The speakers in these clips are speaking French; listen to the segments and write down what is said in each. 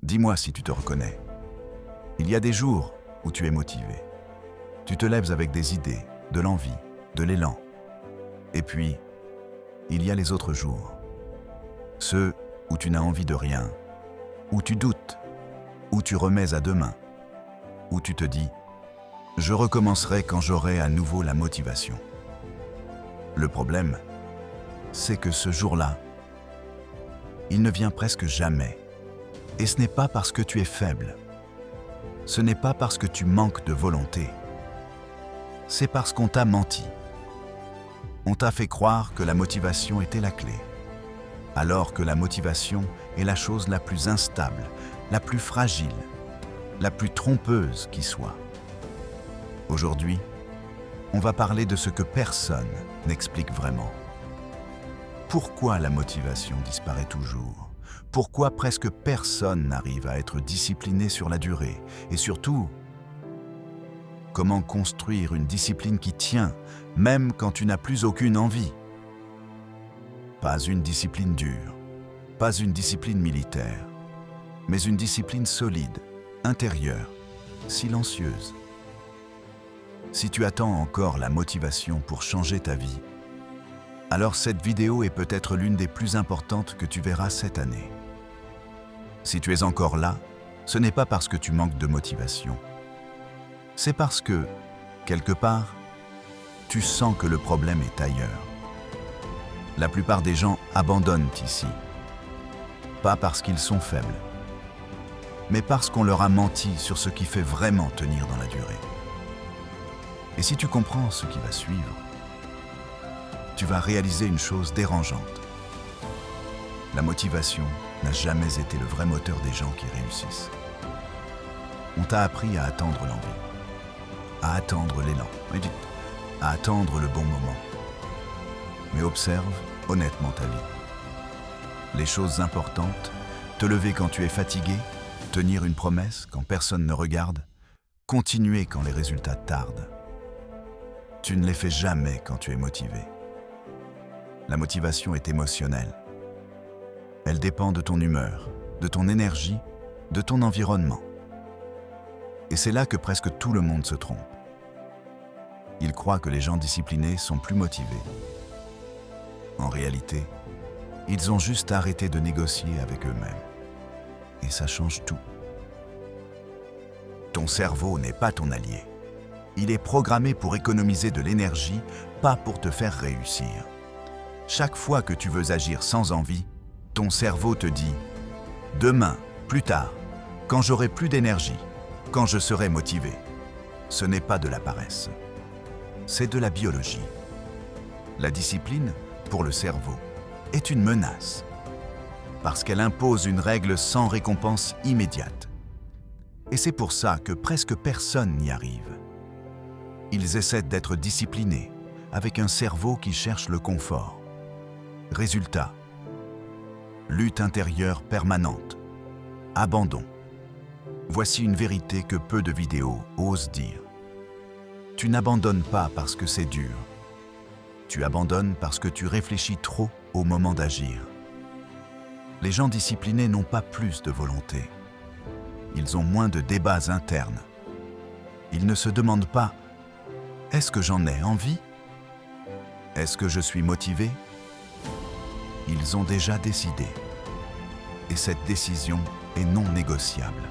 Dis-moi si tu te reconnais. Il y a des jours où tu es motivé. Tu te lèves avec des idées, de l'envie, de l'élan. Et puis, il y a les autres jours. Ceux où tu n'as envie de rien, où tu doutes, où tu remets à demain, où tu te dis « Je recommencerai quand j'aurai à nouveau la motivation ». Le problème, c'est que ce jour-là, il ne vient presque jamais. Et ce n'est pas parce que tu es faible. Ce n'est pas parce que tu manques de volonté. C'est parce qu'on t'a menti. On t'a fait croire que la motivation était la clé, alors que la motivation est la chose la plus instable, la plus fragile, la plus trompeuse qui soit. Aujourd'hui, on va parler de ce que personne n'explique vraiment. Pourquoi la motivation disparaît toujours? Pourquoi presque personne n'arrive à être discipliné sur la durée? Et surtout, comment construire une discipline qui tient, même quand tu n'as plus aucune envie? Pas une discipline dure, pas une discipline militaire, mais une discipline solide, intérieure, silencieuse. Si tu attends encore la motivation pour changer ta vie, alors cette vidéo est peut-être l'une des plus importantes que tu verras cette année. Si tu es encore là, ce n'est pas parce que tu manques de motivation. C'est parce que, quelque part, tu sens que le problème est ailleurs. La plupart des gens abandonnent ici. Pas parce qu'ils sont faibles, mais parce qu'on leur a menti sur ce qui fait vraiment tenir dans la durée. Et si tu comprends ce qui va suivre, tu vas réaliser une chose dérangeante. La motivation n'a jamais été le vrai moteur des gens qui réussissent. On t'a appris à attendre l'envie, à attendre l'élan, à attendre le bon moment. Mais observe honnêtement ta vie. Les choses importantes, te lever quand tu es fatigué, tenir une promesse quand personne ne regarde, continuer quand les résultats tardent. Tu ne les fais jamais quand tu es motivé. La motivation est émotionnelle. Elle dépend de ton humeur, de ton énergie, de ton environnement. Et c'est là que presque tout le monde se trompe. Ils croient que les gens disciplinés sont plus motivés. En réalité, ils ont juste arrêté de négocier avec eux-mêmes. Et ça change tout. Ton cerveau n'est pas ton allié. Il est programmé pour économiser de l'énergie, pas pour te faire réussir. Chaque fois que tu veux agir sans envie, ton cerveau te dit « Demain, plus tard, quand j'aurai plus d'énergie, quand je serai motivé ». Ce n'est pas de la paresse. C'est de la biologie. La discipline, pour le cerveau, est une menace, parce qu'elle impose une règle sans récompense immédiate. Et c'est pour ça que presque personne n'y arrive. Ils essaient d'être disciplinés, avec un cerveau qui cherche le confort. Résultat, lutte intérieure permanente, abandon. Voici une vérité que peu de vidéos osent dire. Tu n'abandonnes pas parce que c'est dur. Tu abandonnes parce que tu réfléchis trop au moment d'agir. Les gens disciplinés n'ont pas plus de volonté. Ils ont moins de débats internes. Ils ne se demandent pas « Est-ce que j'en ai envie ? Est-ce que je suis motivé ?» Ils ont déjà décidé. Et cette décision est non négociable.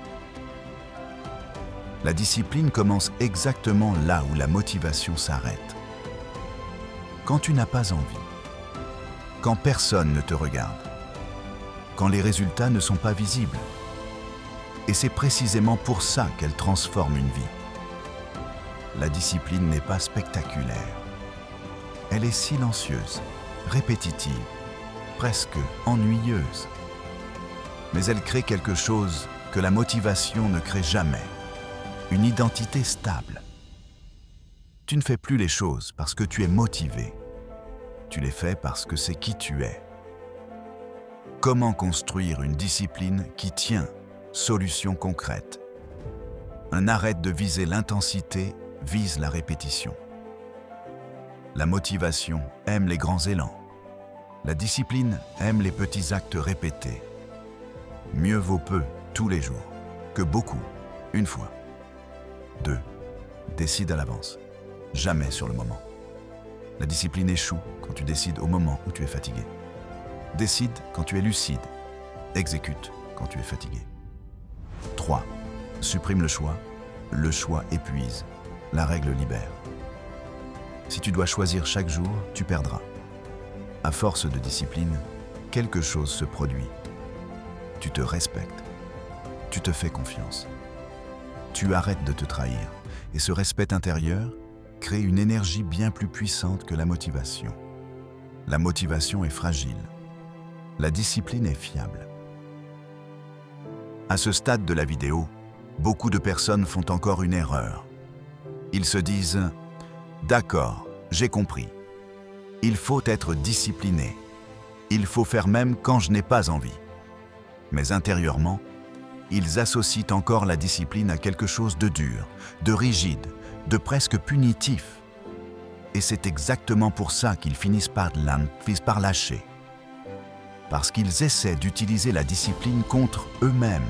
La discipline commence exactement là où la motivation s'arrête. Quand tu n'as pas envie, quand personne ne te regarde, quand les résultats ne sont pas visibles. Et c'est précisément pour ça qu'elle transforme une vie. La discipline n'est pas spectaculaire. Elle est silencieuse, répétitive, presque ennuyeuse. Mais elle crée quelque chose que la motivation ne crée jamais. Une identité stable. Tu ne fais plus les choses parce que tu es motivé. Tu les fais parce que c'est qui tu es. Comment construire une discipline qui tient? Solution concrète. Un arrête de viser l'intensité, vise la répétition. La motivation aime les grands élans. La discipline aime les petits actes répétés. Mieux vaut peu tous les jours, que beaucoup, une fois. 2. Décide à l'avance, jamais sur le moment. La discipline échoue quand tu décides au moment où tu es fatigué. Décide quand tu es lucide, exécute quand tu es fatigué. 3. Supprime le choix épuise, la règle libère. Si tu dois choisir chaque jour, tu perdras. À force de discipline, quelque chose se produit. Tu te respectes, tu te fais confiance. Tu arrêtes de te trahir et ce respect intérieur crée une énergie bien plus puissante que la motivation. La motivation est fragile, la discipline est fiable. À ce stade de la vidéo, beaucoup de personnes font encore une erreur. Ils se disent « D'accord, j'ai compris. Il faut être discipliné. Il faut faire même quand je n'ai pas envie. » Mais intérieurement, ils associent encore la discipline à quelque chose de dur, de rigide, de presque punitif. Et c'est exactement pour ça qu'ils finissent par lâcher. Parce qu'ils essaient d'utiliser la discipline contre eux-mêmes.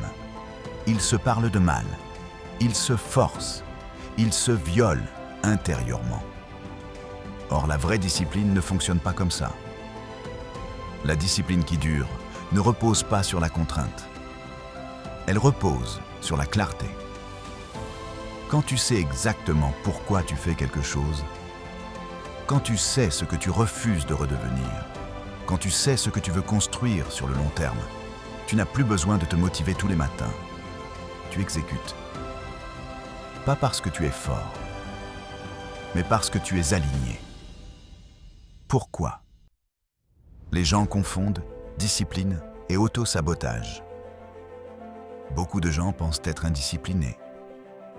Ils se parlent de mal, ils se forcent, ils se violent intérieurement. Or, la vraie discipline ne fonctionne pas comme ça. La discipline qui dure ne repose pas sur la contrainte. Elle repose sur la clarté. Quand tu sais exactement pourquoi tu fais quelque chose, quand tu sais ce que tu refuses de redevenir, quand tu sais ce que tu veux construire sur le long terme, tu n'as plus besoin de te motiver tous les matins. Tu exécutes. Pas parce que tu es fort, mais parce que tu es aligné. Pourquoi? Les gens confondent discipline et auto-sabotage. Beaucoup de gens pensent être indisciplinés.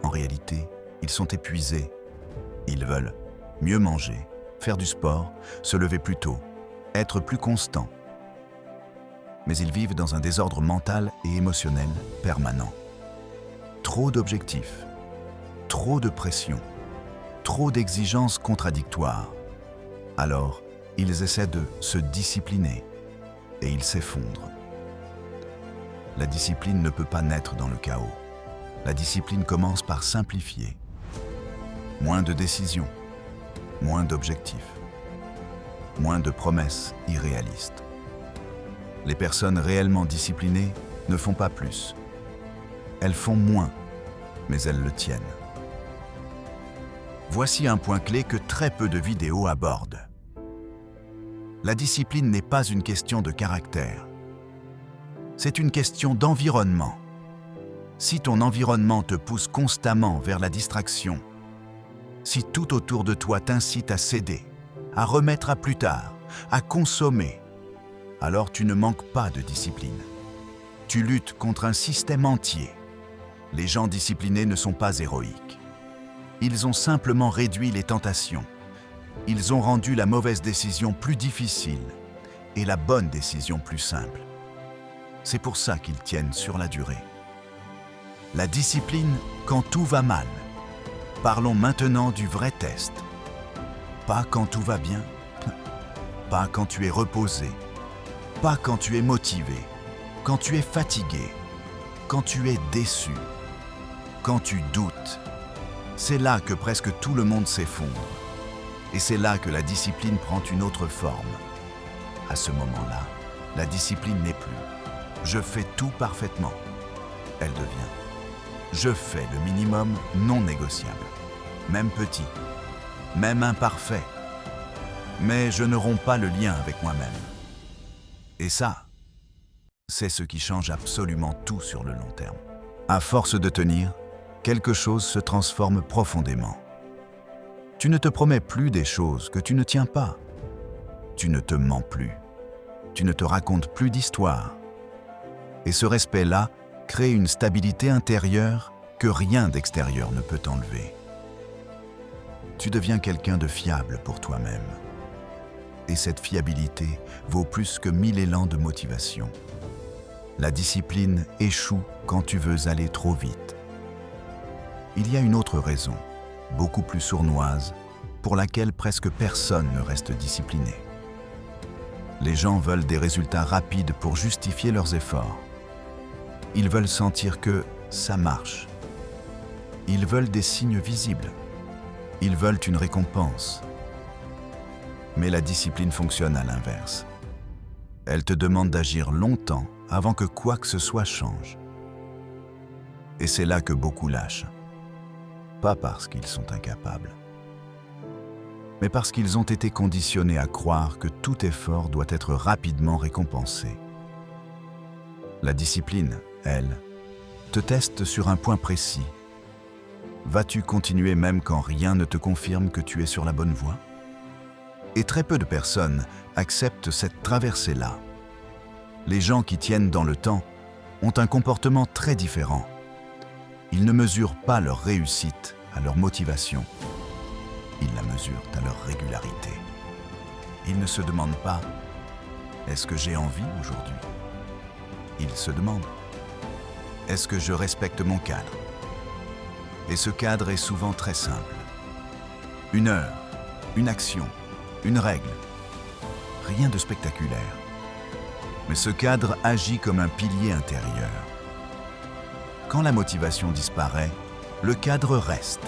En réalité, ils sont épuisés. Ils veulent mieux manger, faire du sport, se lever plus tôt, être plus constants. Mais ils vivent dans un désordre mental et émotionnel permanent. Trop d'objectifs, trop de pression, trop d'exigences contradictoires. Alors, ils essaient de se discipliner et ils s'effondrent. La discipline ne peut pas naître dans le chaos. La discipline commence par simplifier. Moins de décisions, moins d'objectifs, moins de promesses irréalistes. Les personnes réellement disciplinées ne font pas plus. Elles font moins, mais elles le tiennent. Voici un point clé que très peu de vidéos abordent. La discipline n'est pas une question de caractère. C'est une question d'environnement. Si ton environnement te pousse constamment vers la distraction, si tout autour de toi t'incite à céder, à remettre à plus tard, à consommer, alors tu ne manques pas de discipline. Tu luttes contre un système entier. Les gens disciplinés ne sont pas héroïques. Ils ont simplement réduit les tentations. Ils ont rendu la mauvaise décision plus difficile et la bonne décision plus simple. C'est pour ça qu'ils tiennent sur la durée. La discipline quand tout va mal. Parlons maintenant du vrai test. Pas quand tout va bien, pas quand tu es reposé, pas quand tu es motivé, quand tu es fatigué, quand tu es déçu, quand tu doutes. C'est là que presque tout le monde s'effondre. Et c'est là que la discipline prend une autre forme. À ce moment-là, la discipline n'est plus « je fais tout parfaitement ». Elle devient « je fais le minimum non négociable, même petit, même imparfait, mais je ne romps pas le lien avec moi-même ». Et ça, c'est ce qui change absolument tout sur le long terme. À force de tenir, quelque chose se transforme profondément. Tu ne te promets plus des choses que tu ne tiens pas. Tu ne te mens plus. Tu ne te racontes plus d'histoires. Et ce respect-là crée une stabilité intérieure que rien d'extérieur ne peut enlever. Tu deviens quelqu'un de fiable pour toi-même. Et cette fiabilité vaut plus que 1000 élans de motivation. La discipline échoue quand tu veux aller trop vite. Il y a une autre raison, beaucoup plus sournoise, pour laquelle presque personne ne reste discipliné. Les gens veulent des résultats rapides pour justifier leurs efforts. Ils veulent sentir que ça marche. Ils veulent des signes visibles. Ils veulent une récompense. Mais la discipline fonctionne à l'inverse. Elle te demande d'agir longtemps avant que quoi que ce soit change. Et c'est là que beaucoup lâchent. Pas parce qu'ils sont incapables, mais parce qu'ils ont été conditionnés à croire que tout effort doit être rapidement récompensé. La discipline, elle, te teste sur un point précis. Vas-tu continuer même quand rien ne te confirme que tu es sur la bonne voie? Et très peu de personnes acceptent cette traversée-là. Les gens qui tiennent dans le temps ont un comportement très différent. Ils ne mesurent pas leur réussite à leur motivation. Ils la mesurent à leur régularité. Ils ne se demandent pas « Est-ce que j'ai envie aujourd'hui ?» Ils se demandent « Est-ce que je respecte mon cadre ?» Et ce cadre est souvent très simple. Une heure, une action, une règle. Rien de spectaculaire. Mais ce cadre agit comme un pilier intérieur. Quand la motivation disparaît, le cadre reste.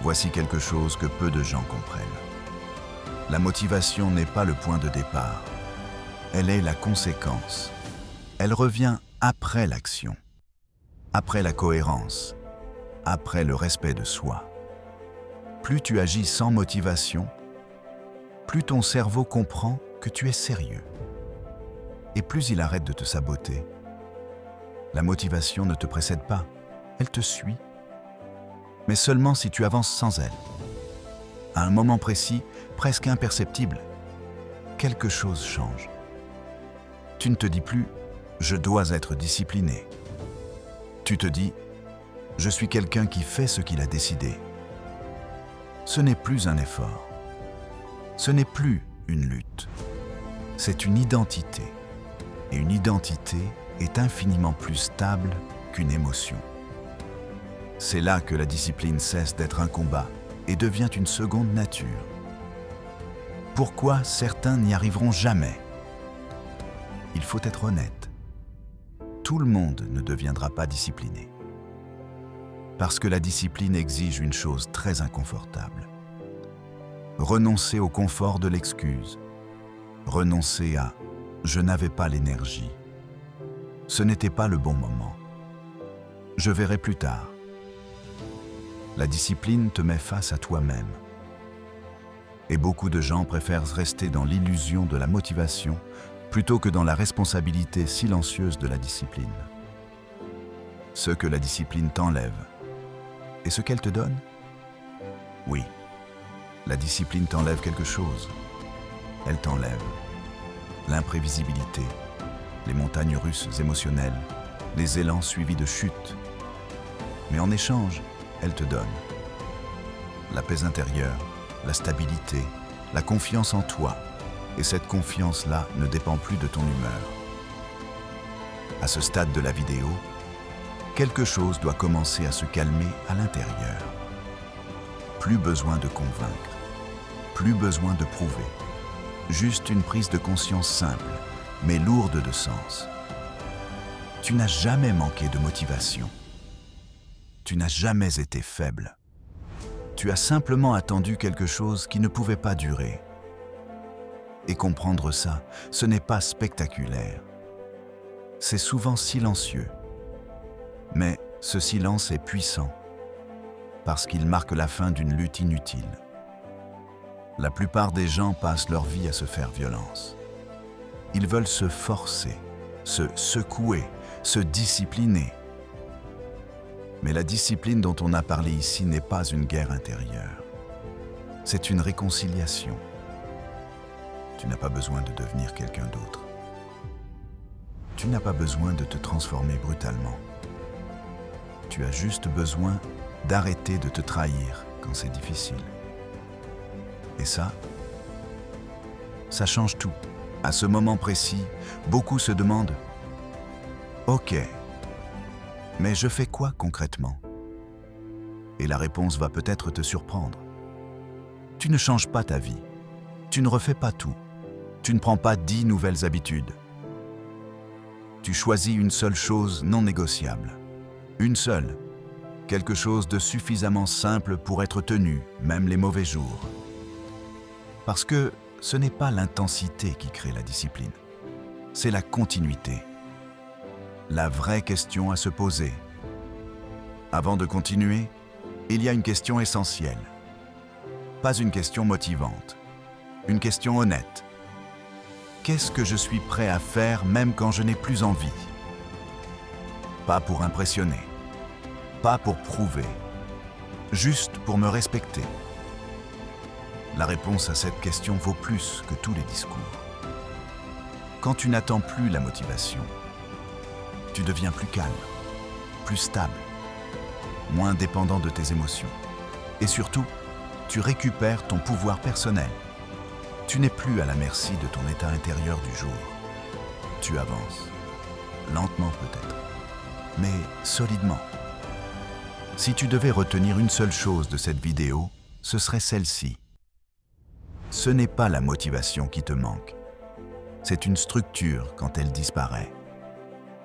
Voici quelque chose que peu de gens comprennent. La motivation n'est pas le point de départ. Elle est la conséquence. Elle revient après l'action, après la cohérence, après le respect de soi. Plus tu agis sans motivation, plus ton cerveau comprend que tu es sérieux. Et plus il arrête de te saboter. La motivation ne te précède pas, elle te suit. Mais seulement si tu avances sans elle. À un moment précis, presque imperceptible, quelque chose change. Tu ne te dis plus « je dois être discipliné ». Tu te dis « je suis quelqu'un qui fait ce qu'il a décidé ». Ce n'est plus un effort. Ce n'est plus une lutte. C'est une identité. Et une identité est infiniment plus stable qu'une émotion. C'est là que la discipline cesse d'être un combat et devient une seconde nature. Pourquoi certains n'y arriveront jamais? Il faut être honnête. Tout le monde ne deviendra pas discipliné. Parce que la discipline exige une chose très inconfortable. Renoncer au confort de l'excuse. Renoncer à « je n'avais pas l'énergie ». Ce n'était pas le bon moment. Je verrai plus tard. La discipline te met face à toi-même. Et beaucoup de gens préfèrent rester dans l'illusion de la motivation plutôt que dans la responsabilité silencieuse de la discipline. Ce que la discipline t'enlève et ce qu'elle te donne? Oui, la discipline t'enlève quelque chose. Elle t'enlève l'imprévisibilité, les montagnes russes émotionnelles, les élans suivis de chutes. Mais en échange, elle te donne la paix intérieure, la stabilité, la confiance en toi. Et cette confiance-là ne dépend plus de ton humeur. À ce stade de la vidéo, quelque chose doit commencer à se calmer à l'intérieur. Plus besoin de convaincre, plus besoin de prouver. Juste une prise de conscience simple, mais lourde de sens. Tu n'as jamais manqué de motivation. Tu n'as jamais été faible. Tu as simplement attendu quelque chose qui ne pouvait pas durer. Et comprendre ça, ce n'est pas spectaculaire. C'est souvent silencieux. Mais ce silence est puissant, parce qu'il marque la fin d'une lutte inutile. La plupart des gens passent leur vie à se faire violence. Ils veulent se forcer, se secouer, se discipliner. Mais la discipline dont on a parlé ici n'est pas une guerre intérieure. C'est une réconciliation. Tu n'as pas besoin de devenir quelqu'un d'autre. Tu n'as pas besoin de te transformer brutalement. Tu as juste besoin d'arrêter de te trahir quand c'est difficile. Et ça change tout. À ce moment précis, beaucoup se demandent « Ok, mais je fais quoi concrètement ?» Et la réponse va peut-être te surprendre. Tu ne changes pas ta vie. Tu ne refais pas tout. Tu ne prends pas 10 nouvelles habitudes. tu choisis une seule chose non négociable. Une seule. Quelque chose de suffisamment simple pour être tenu, même les mauvais jours. Parce que ce n'est pas l'intensité qui crée la discipline, c'est la continuité. La vraie question à se poser. Avant de continuer, il y a une question essentielle. Pas une question motivante, une question honnête. Qu'est-ce que je suis prêt à faire même quand je n'ai plus envie? Pas pour impressionner, pas pour prouver, juste pour me respecter. La réponse à cette question vaut plus que tous les discours. Quand tu n'attends plus la motivation, tu deviens plus calme, plus stable, moins dépendant de tes émotions. Et surtout, tu récupères ton pouvoir personnel. Tu n'es plus à la merci de ton état intérieur du jour. Tu avances, lentement peut-être, mais solidement. Si tu devais retenir une seule chose de cette vidéo, ce serait celle-ci. Ce n'est pas la motivation qui te manque. C'est une structure quand elle disparaît.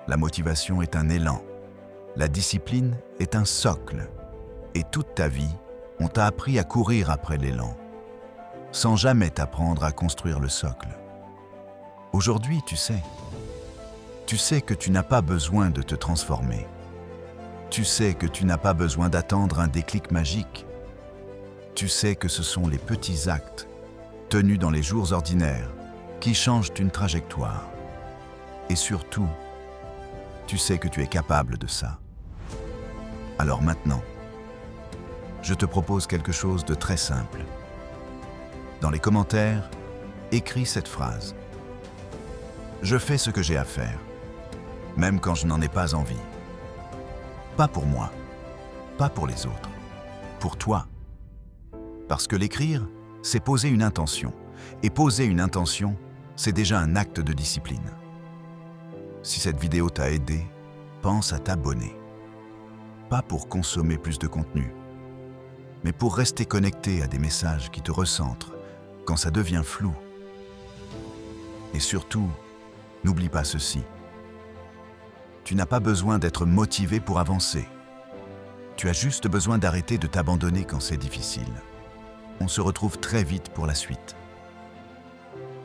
La motivation est un élan. La discipline est un socle. Et toute ta vie, on t'a appris à courir après l'élan, sans jamais t'apprendre à construire le socle. Aujourd'hui, tu sais que tu n'as pas besoin de te transformer. Tu sais que tu n'as pas besoin d'attendre un déclic magique. Tu sais que ce sont les petits actes, tenus dans les jours ordinaires, qui changent une trajectoire. Et surtout, tu sais que tu es capable de ça. Alors maintenant, je te propose quelque chose de très simple. Dans les commentaires, écris cette phrase. Je fais ce que j'ai à faire, même quand je n'en ai pas envie. Pas pour moi, pas pour les autres, pour toi. Parce que l'écrire, c'est poser une intention. Et poser une intention, c'est déjà un acte de discipline. Si cette vidéo t'a aidé, pense à t'abonner. Pas pour consommer plus de contenu, mais pour rester connecté à des messages qui te recentrent quand ça devient flou. Et surtout, n'oublie pas ceci. Tu n'as pas besoin d'être motivé pour avancer. Tu as juste besoin d'arrêter de t'abandonner quand c'est difficile. On se retrouve très vite pour la suite.